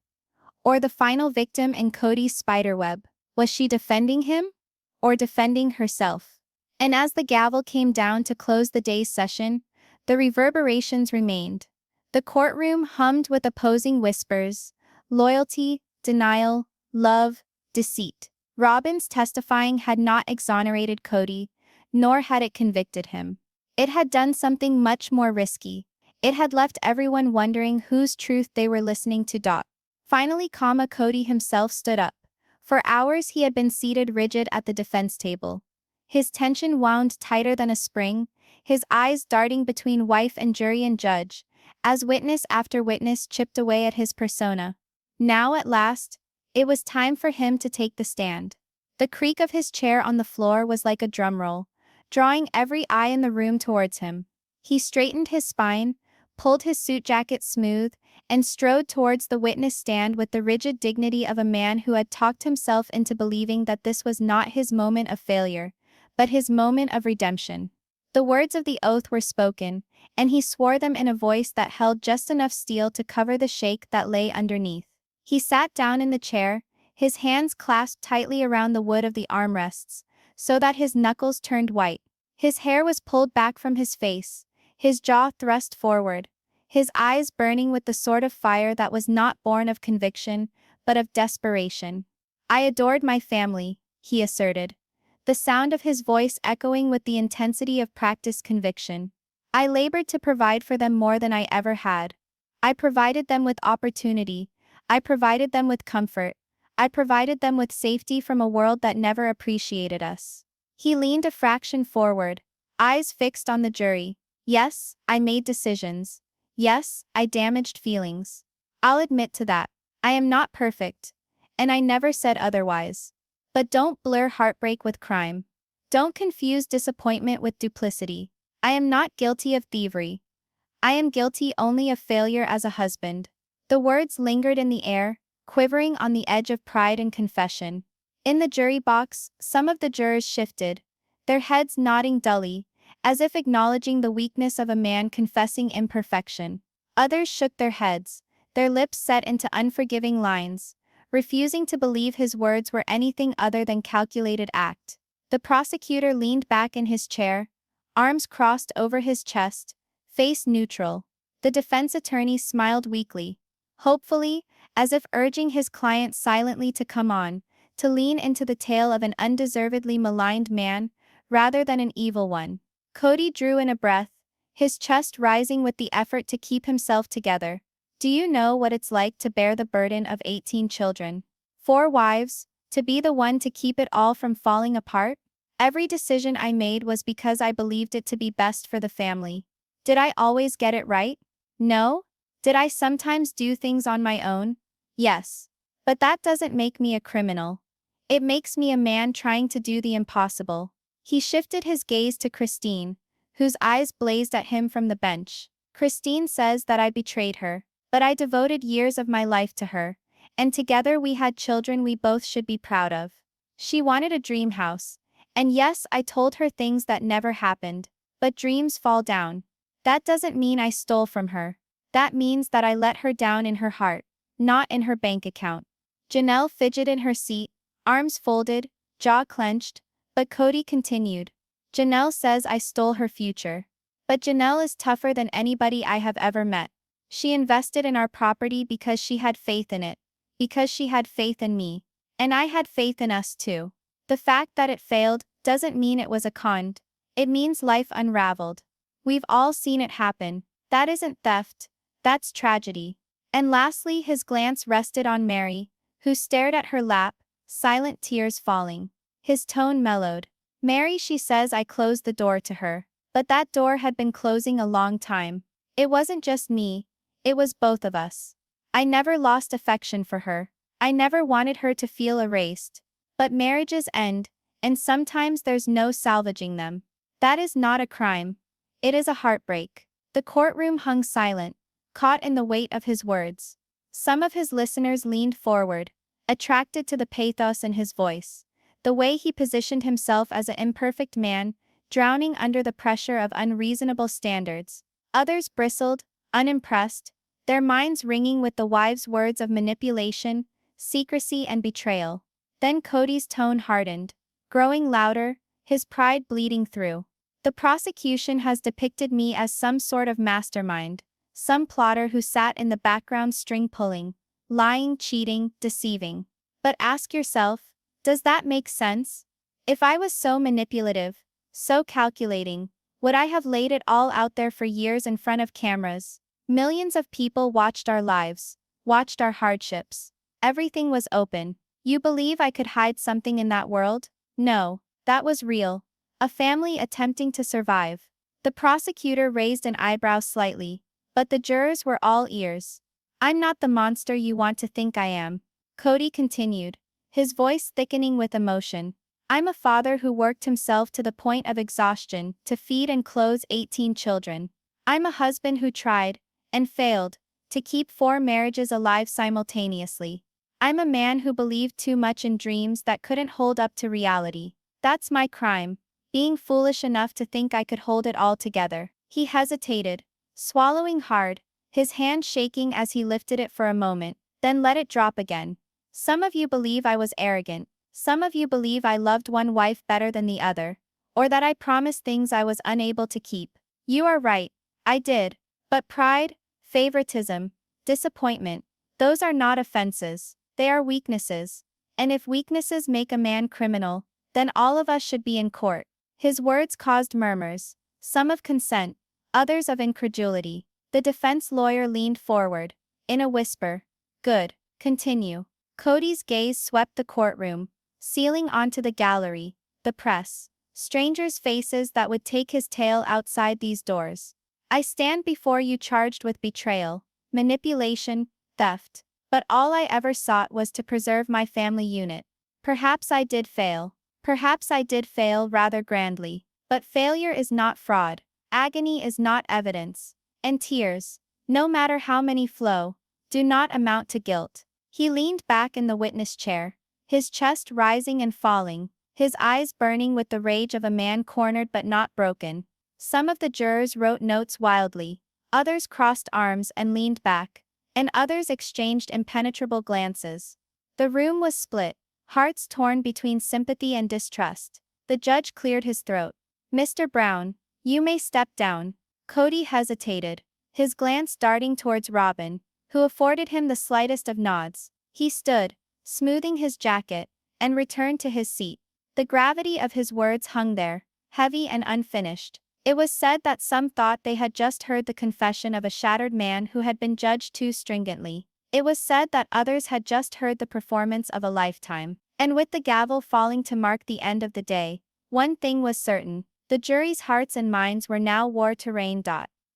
Or the final victim in Kody's spiderweb? Was she defending him? Or defending herself? And as the gavel came down to close the day's session, the reverberations remained. The courtroom hummed with opposing whispers, loyalty, denial, love, deceit. Robyn's testifying had not exonerated Kody, nor had it convicted him. It had done something much more risky. It had left everyone wondering whose truth they were listening to. Finally, Kody himself stood up. For hours he had been seated rigid at the defense table. His tension wound tighter than a spring, his eyes darting between wife and jury and judge, as witness after witness chipped away at his persona. Now at last, it was time for him to take the stand. The creak of his chair on the floor was like a drumroll, drawing every eye in the room towards him. He straightened his spine, pulled his suit jacket smooth, and strode towards the witness stand with the rigid dignity of a man who had talked himself into believing that this was not his moment of failure, but his moment of redemption. The words of the oath were spoken, and he swore them in a voice that held just enough steel to cover the shake that lay underneath. He sat down in the chair, his hands clasped tightly around the wood of the armrests, so that his knuckles turned white. His hair was pulled back from his face, his jaw thrust forward, his eyes burning with the sort of fire that was not born of conviction, but of desperation. "I adored my family," he asserted, the sound of his voice echoing with the intensity of practiced conviction. "I labored to provide for them more than I ever had. I provided them with opportunity, I provided them with comfort, I provided them with safety from a world that never appreciated us." He leaned a fraction forward, eyes fixed on the jury. "Yes, I made decisions. Yes, I damaged feelings. I'll admit to that. I am not perfect. And I never said otherwise. But don't blur heartbreak with crime. Don't confuse disappointment with duplicity. I am not guilty of thievery. I am guilty only of failure as a husband." The words lingered in the air, quivering on the edge of pride and confession. In the jury box, some of the jurors shifted, their heads nodding dully, as if acknowledging the weakness of a man confessing imperfection. Others shook their heads, their lips set into unforgiving lines, refusing to believe his words were anything other than calculated act. The prosecutor leaned back in his chair, arms crossed over his chest, face neutral. The defense attorney smiled weakly, hopefully, as if urging his client silently to come on, to lean into the tale of an undeservedly maligned man, rather than an evil one. Kody drew in a breath, his chest rising with the effort to keep himself together. "Do you know what it's like to bear the burden of 18 children? 4 wives, to be the one to keep it all from falling apart? Every decision I made was because I believed it to be best for the family. Did I always get it right? No. Did I sometimes do things on my own? Yes. But that doesn't make me a criminal. It makes me a man trying to do the impossible." He shifted his gaze to Christine, whose eyes blazed at him from the bench. "Christine says that I betrayed her, but I devoted years of my life to her, and together we had children we both should be proud of. She wanted a dream house, and yes, I told her things that never happened, but dreams fall down. That doesn't mean I stole from her. That means that I let her down in her heart, not in her bank account." Janelle fidgeted in her seat, arms folded, jaw clenched, but Kody continued. "Janelle says I stole her future. But Janelle is tougher than anybody I have ever met. She invested in our property because she had faith in it, because she had faith in me. And I had faith in us too. The fact that it failed doesn't mean it was a con. It means life unraveled. We've all seen it happen. That isn't theft, that's tragedy." And lastly, his glance rested on Mary, who stared at her lap, silent tears falling. His tone mellowed. "Mary, she says I closed the door to her. But that door had been closing a long time. It wasn't just me, it was both of us. I never lost affection for her. I never wanted her to feel erased. But marriages end, and sometimes there's no salvaging them. That is not a crime. It is a heartbreak." The courtroom hung silent, caught in the weight of his words. Some of his listeners leaned forward, attracted to the pathos in his voice, the way he positioned himself as an imperfect man, drowning under the pressure of unreasonable standards. Others bristled, unimpressed, their minds ringing with the wives' words of manipulation, secrecy and betrayal. Then Kody's tone hardened, growing louder, his pride bleeding through. "The prosecution has depicted me as some sort of mastermind, some plotter who sat in the background string pulling, lying, cheating, deceiving. But ask yourself, does that make sense? If I was so manipulative, so calculating, would I have laid it all out there for years in front of cameras? Millions of people watched our lives. watched our hardships. Everything was open. You believe I could hide something in that world? No, that was real. A family attempting to survive. The prosecutor raised an eyebrow slightly, but the jurors were all ears. I'm not the monster you want to think I am, Kody continued, his voice thickening with emotion. I'm a father who worked himself to the point of exhaustion to feed and clothe 18 children. I'm a husband who tried, and failed, to keep 4 marriages alive simultaneously. I'm a man who believed too much in dreams that couldn't hold up to reality. That's my crime, being foolish enough to think I could hold it all together. He hesitated, swallowing hard, his hand shaking as he lifted it for a moment, then let it drop again. Some of you believe I was arrogant. Some of you believe I loved one wife better than the other, or that I promised things I was unable to keep. You are right, I did. But pride, favoritism, disappointment, those are not offenses, they are weaknesses. And if weaknesses make a man criminal, then all of us should be in court. His words caused murmurs, some of consent, others of incredulity. The defense lawyer leaned forward, in a whisper. Good, continue. Kody's gaze swept the courtroom, sealing onto the gallery, the press, strangers' faces that would take his tale outside these doors. I stand before you charged with betrayal, manipulation, theft. But all I ever sought was to preserve my family unit. Perhaps I did fail. Perhaps I did fail rather grandly. But failure is not fraud. Agony is not evidence. And tears, no matter how many flow, do not amount to guilt. He leaned back in the witness chair, his chest rising and falling, his eyes burning with the rage of a man cornered but not broken. Some of the jurors wrote notes wildly, others crossed arms and leaned back, and others exchanged impenetrable glances. The room was split, hearts torn between sympathy and distrust. The judge cleared his throat. Mr. Brown, you may step down. Kody hesitated, his glance darting towards Robyn, who afforded him the slightest of nods. He stood, smoothing his jacket, and returned to his seat. The gravity of his words hung there, heavy and unfinished. It was said that some thought they had just heard the confession of a shattered man who had been judged too stringently. It was said that others had just heard the performance of a lifetime. And with the gavel falling to mark the end of the day, one thing was certain, the jury's hearts and minds were now war terrain.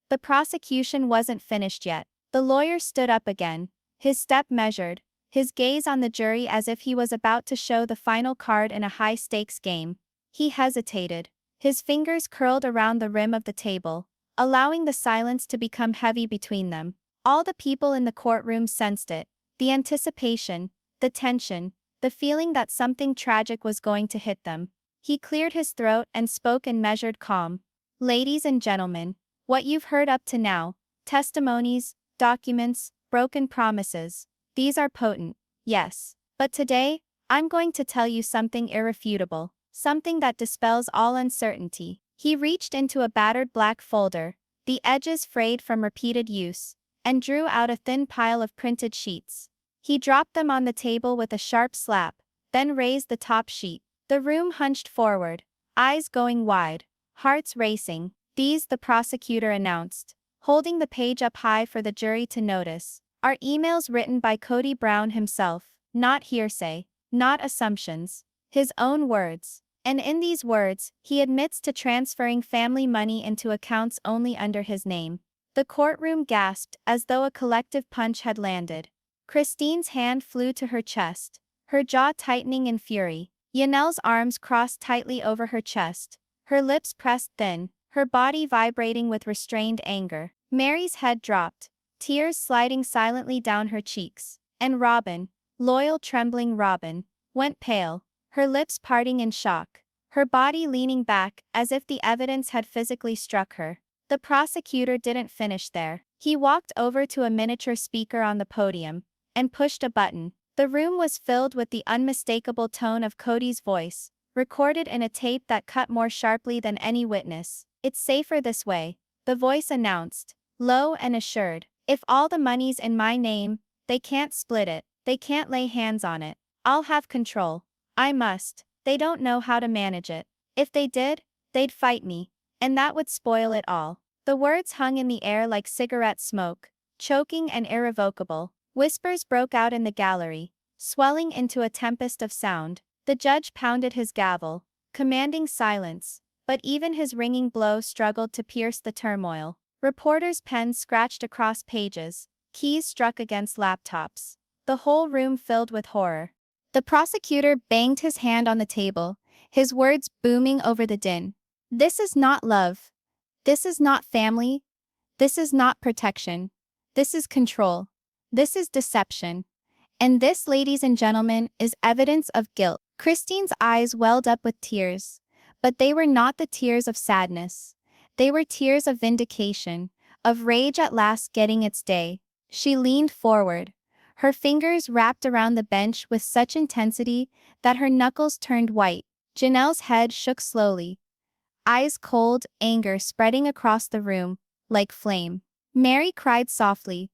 The prosecution wasn't finished yet. The lawyer stood up again, his step measured, his gaze on the jury as if he was about to show the final card in a high-stakes game. He hesitated, his fingers curled around the rim of the table, allowing the silence to become heavy between them. All the people in the courtroom sensed it, the anticipation, the tension, the feeling that something tragic was going to hit them. He cleared his throat and spoke in measured calm. Ladies and gentlemen, what you've heard up to now, testimonies, documents, broken promises, these are potent, yes. But today, I'm going to tell you something irrefutable, something that dispels all uncertainty. He reached into a battered black folder, the edges frayed from repeated use, and drew out a thin pile of printed sheets. He dropped them on the table with a sharp slap, then raised the top sheet. The room hunched forward, eyes going wide, hearts racing. These, the prosecutor announced, holding the page up high for the jury to notice, are emails written by Kody Brown himself, not hearsay, not assumptions, his own words. And in these words, he admits to transferring family money into accounts only under his name. The courtroom gasped as though a collective punch had landed. Christine's hand flew to her chest, her jaw tightening in fury. Yanel's arms crossed tightly over her chest, her lips pressed thin, her body vibrating with restrained anger. Mary's head dropped, tears sliding silently down her cheeks. And Robyn, loyal trembling Robyn, went pale, her lips parting in shock, her body leaning back as if the evidence had physically struck her. The prosecutor didn't finish there. He walked over to a miniature speaker on the podium and pushed a button. The room was filled with the unmistakable tone of Kody's voice, recorded in a tape that cut more sharply than any witness. It's safer this way, the voice announced, low and assured. If all the money's in my name, they can't split it, they can't lay hands on it. I'll have control. I must. They don't know how to manage it. If they did, they'd fight me, and that would spoil it all. The words hung in the air like cigarette smoke, choking and irrevocable. Whispers broke out in the gallery, swelling into a tempest of sound. The judge pounded his gavel, commanding silence, but even his ringing blow struggled to pierce the turmoil. Reporters' pens scratched across pages, keys struck against laptops. The whole room filled with horror. The prosecutor banged his hand on the table, his words booming over the din. This is not love. This is not family. This is not protection. This is control. This is deception. And this, ladies and gentlemen, is evidence of guilt. Christine's eyes welled up with tears. But they were not the tears of sadness. They were tears of vindication, of rage at last getting its day. She leaned forward, her fingers wrapped around the bench with such intensity that her knuckles turned white. Janelle's head shook slowly, eyes cold, anger spreading across the room, like flame. Mary cried softly,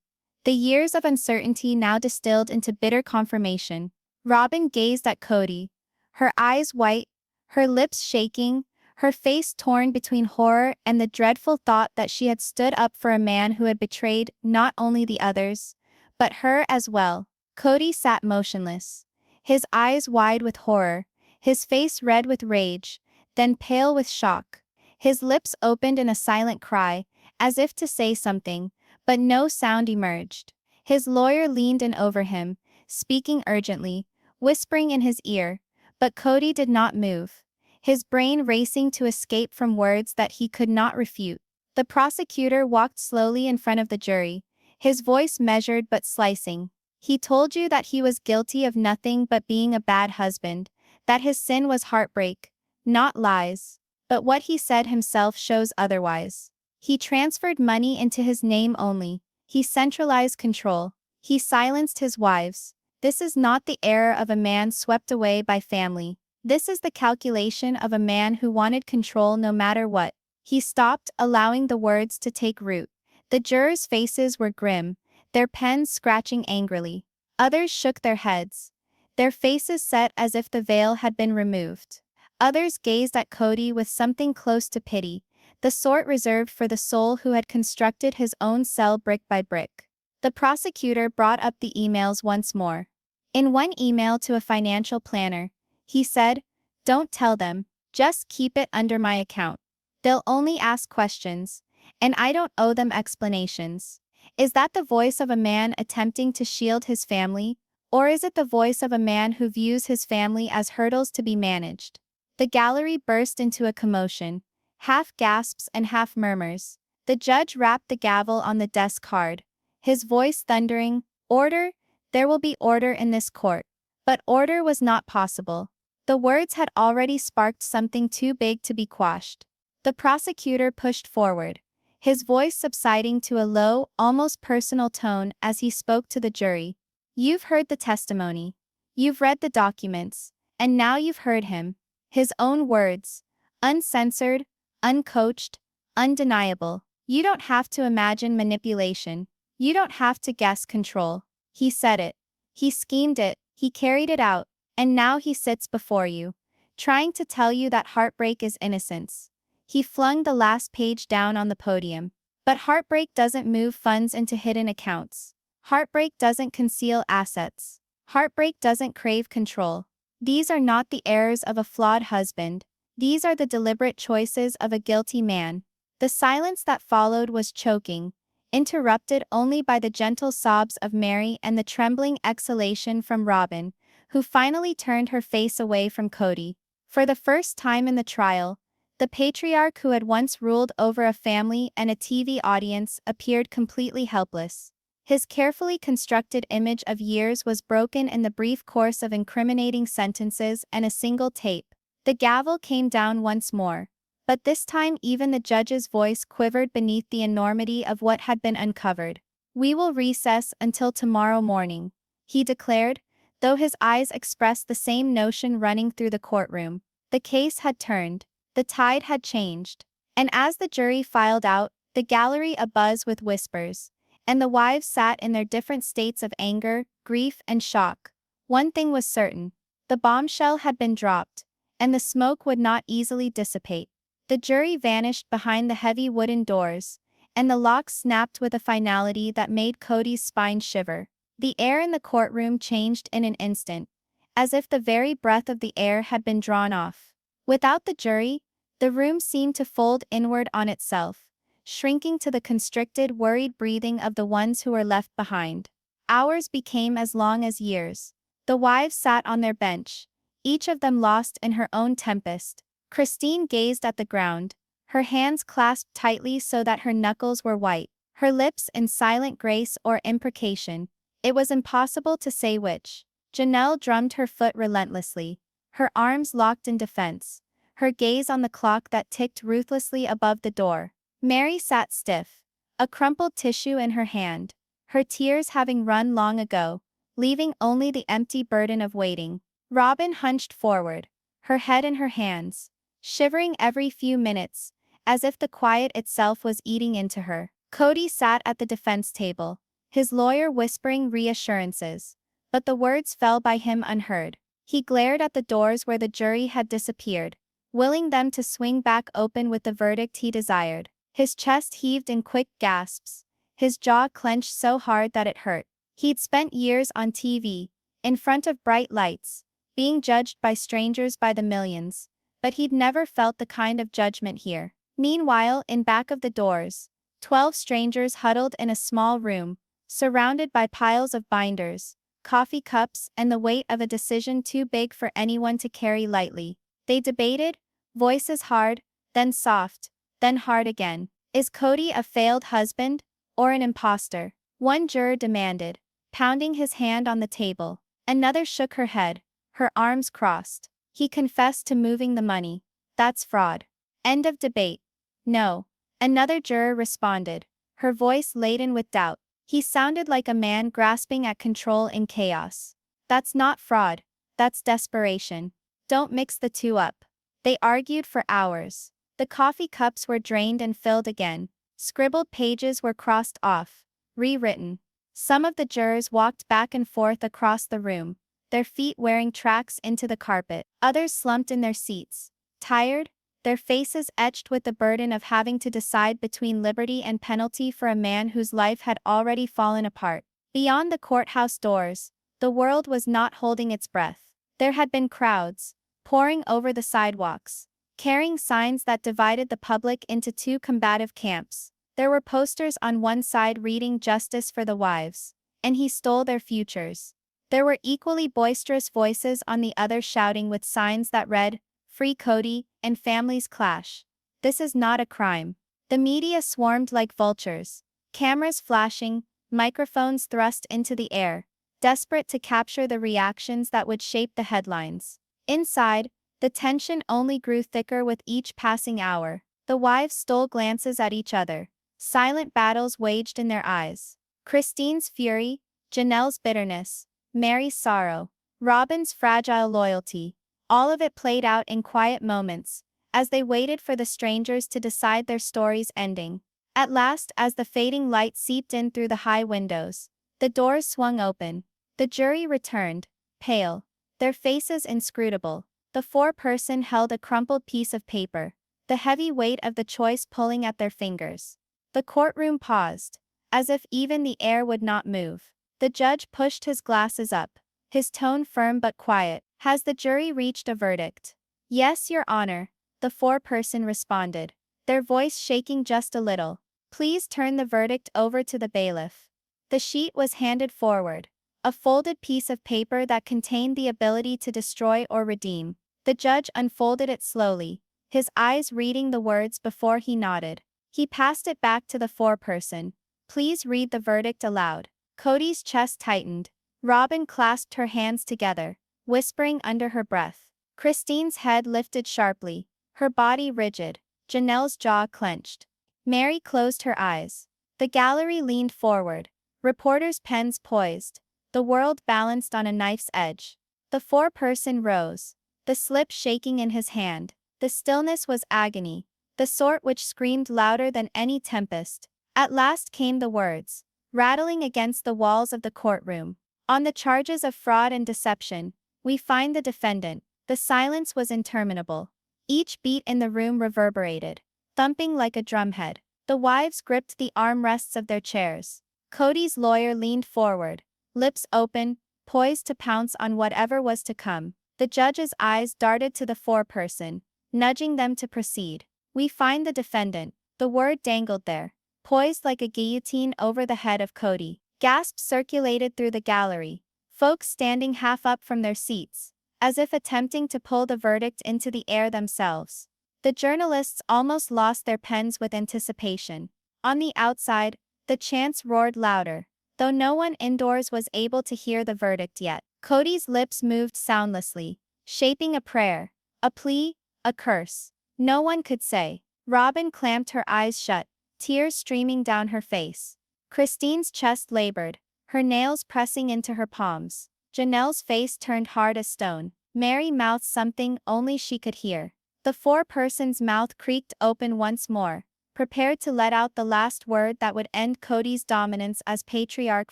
the years of uncertainty now distilled into bitter confirmation. Robyn gazed at Kody, her eyes white, her lips shaking, her face torn between horror and the dreadful thought that she had stood up for a man who had betrayed not only the others, but her as well. Kody sat motionless, his eyes wide with horror, his face red with rage, then pale with shock. His lips opened in a silent cry, as if to say something, but no sound emerged. His lawyer leaned in over him, speaking urgently, whispering in his ear, but Kody did not move, his brain racing to escape from words that he could not refute. The prosecutor walked slowly in front of the jury, his voice measured but slicing. He told you that he was guilty of nothing but being a bad husband, that his sin was heartbreak, not lies. But what he said himself shows otherwise. He transferred money into his name only. He centralized control. He silenced his wives. This is not the error of a man swept away by family. This is the calculation of a man who wanted control no matter what. He stopped, allowing the words to take root. The jurors' faces were grim, their pens scratching angrily. Others shook their heads, their faces set as if the veil had been removed. Others gazed at Kody with something close to pity, the sort reserved for the soul who had constructed his own cell brick by brick. The prosecutor brought up the emails once more. In one email to a financial planner, he said, "Don't tell them, just keep it under my account. They'll only ask questions, and I don't owe them explanations." Is that the voice of a man attempting to shield his family, or is it the voice of a man who views his family as hurdles to be managed? The gallery burst into a commotion, half gasps and half murmurs. The judge rapped the gavel on the desk hard, his voice thundering, "Order, there will be order in this court." But order was not possible. The words had already sparked something too big to be quashed. The prosecutor pushed forward, his voice subsiding to a low, almost personal tone as he spoke to the jury. "You've heard the testimony. You've read the documents, and now you've heard him. His own words, uncensored, uncoached, undeniable. You don't have to imagine manipulation. You don't have to guess control. He said it. He schemed it. He carried it out. And now he sits before you, trying to tell you that heartbreak is innocence." He flung the last page down on the podium. But heartbreak doesn't move funds into hidden accounts. Heartbreak doesn't conceal assets. Heartbreak doesn't crave control. These are not the errors of a flawed husband. These are the deliberate choices of a guilty man. The silence that followed was choking, interrupted only by the gentle sobs of Mary and the trembling exhalation from Robyn, who finally turned her face away from Kody. For the first time in the trial, the patriarch who had once ruled over a family and a TV audience appeared completely helpless. His carefully constructed image of years was broken in the brief course of incriminating sentences and a single tape. The gavel came down once more, but this time even the judge's voice quivered beneath the enormity of what had been uncovered. "We will recess until tomorrow morning," he declared, though his eyes expressed the same notion running through the courtroom. The case had turned. The tide had changed. And as the jury filed out, the gallery abuzz with whispers, and the wives sat in their different states of anger, grief, and shock. One thing was certain. The bombshell had been dropped, and the smoke would not easily dissipate. The jury vanished behind the heavy wooden doors, and the lock snapped with a finality that made Kody's spine shiver. The air in the courtroom changed in an instant, as if the very breath of the air had been drawn off. Without the jury, the room seemed to fold inward on itself, shrinking to the constricted, worried breathing of the ones who were left behind. Hours became as long as years. The wives sat on their bench, each of them lost in her own tempest. Christine gazed at the ground, her hands clasped tightly so that her knuckles were white, her lips in silent grace or imprecation. It was impossible to say which. Janelle drummed her foot relentlessly, her arms locked in defense, her gaze on the clock that ticked ruthlessly above the door. Mary sat stiff, a crumpled tissue in her hand, her tears having run long ago, leaving only the empty burden of waiting. Robyn hunched forward, her head in her hands, shivering every few minutes, as if the quiet itself was eating into her. Kody sat at the defense table, his lawyer whispering reassurances, but the words fell by him unheard. He glared at the doors where the jury had disappeared, willing them to swing back open with the verdict he desired. His chest heaved in quick gasps, his jaw clenched so hard that it hurt. He'd spent years on TV, in front of bright lights, being judged by strangers by the millions, but he'd never felt the kind of judgment here. Meanwhile, in back of the doors, 12 strangers huddled in a small room, surrounded by piles of binders, coffee cups, and the weight of a decision too big for anyone to carry lightly. They debated, voices hard, then soft, then hard again. Is Kody a failed husband, or an imposter? One juror demanded, pounding his hand on the table. Another shook her head, her arms crossed. He confessed to moving the money. That's fraud. End of debate. No. Another juror responded, her voice laden with doubt. He sounded like a man grasping at control in chaos. That's not fraud. That's desperation. Don't mix the two up. They argued for hours. The coffee cups were drained and filled again. Scribbled pages were crossed off, rewritten. Some of the jurors walked back and forth across the room, their feet wearing tracks into the carpet. Others slumped in their seats, tired, their faces etched with the burden of having to decide between liberty and penalty for a man whose life had already fallen apart. Beyond the courthouse doors, the world was not holding its breath. There had been crowds, pouring over the sidewalks, carrying signs that divided the public into two combative camps. There were posters on one side reading "Justice for the wives," and he stole their futures. There were equally boisterous voices on the other shouting with signs that read, "Free Kody," and "Families clash. This is not a crime." The media swarmed like vultures, cameras flashing, microphones thrust into the air, desperate to capture the reactions that would shape the headlines. Inside, the tension only grew thicker with each passing hour. The wives stole glances at each other. Silent battles waged in their eyes. Christine's fury, Janelle's bitterness, Mary's sorrow, Robyn's fragile loyalty. All of it played out in quiet moments, as they waited for the strangers to decide their story's ending. At last, as the fading light seeped in through the high windows, the doors swung open. The jury returned, pale, their faces inscrutable. The foreperson held a crumpled piece of paper, the heavy weight of the choice pulling at their fingers. The courtroom paused, as if even the air would not move. The judge pushed his glasses up, his tone firm but quiet. Has the jury reached a verdict? Yes, Your Honor, the foreperson responded, their voice shaking just a little. Please turn the verdict over to the bailiff. The sheet was handed forward, a folded piece of paper that contained the ability to destroy or redeem. The judge unfolded it slowly, his eyes reading the words before he nodded. He passed it back to the foreperson. Please read the verdict aloud. Kody's chest tightened. Robyn clasped her hands together, whispering under her breath. Christine's head lifted sharply, her body rigid. Janelle's jaw clenched. Mary closed her eyes. The gallery leaned forward, reporters' pens poised. The world balanced on a knife's edge. The foreperson rose, the slip shaking in his hand. The stillness was agony, the sort which screamed louder than any tempest. At last came the words, rattling against the walls of the courtroom. On the charges of fraud and deception, we find the defendant. The silence was interminable. Each beat in the room reverberated, thumping like a drumhead. The wives gripped the armrests of their chairs. Kody's lawyer leaned forward, lips open, poised to pounce on whatever was to come. The judge's eyes darted to the foreperson, nudging them to proceed. We find the defendant. The word dangled there, poised like a guillotine over the head of Kody. Gasps circulated through the gallery, folks standing half up from their seats, as if attempting to pull the verdict into the air themselves. The journalists almost lost their pens with anticipation. On the outside, the chants roared louder, though no one indoors was able to hear the verdict yet. Kody's lips moved soundlessly, shaping a prayer, a plea, a curse. No one could say. Robyn clamped her eyes shut, tears streaming down her face. Christine's chest labored, her nails pressing into her palms. Janelle's face turned hard as stone. Mary mouthed something only she could hear. The foreperson's mouth creaked open once more, prepared to let out the last word that would end Kody's dominance as patriarch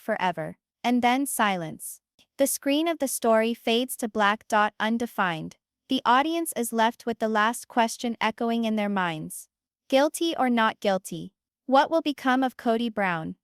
forever. And then silence. The screen of the story fades to black dot undefined. The audience is left with the last question echoing in their minds. Guilty or not guilty? What will become of Kody Brown?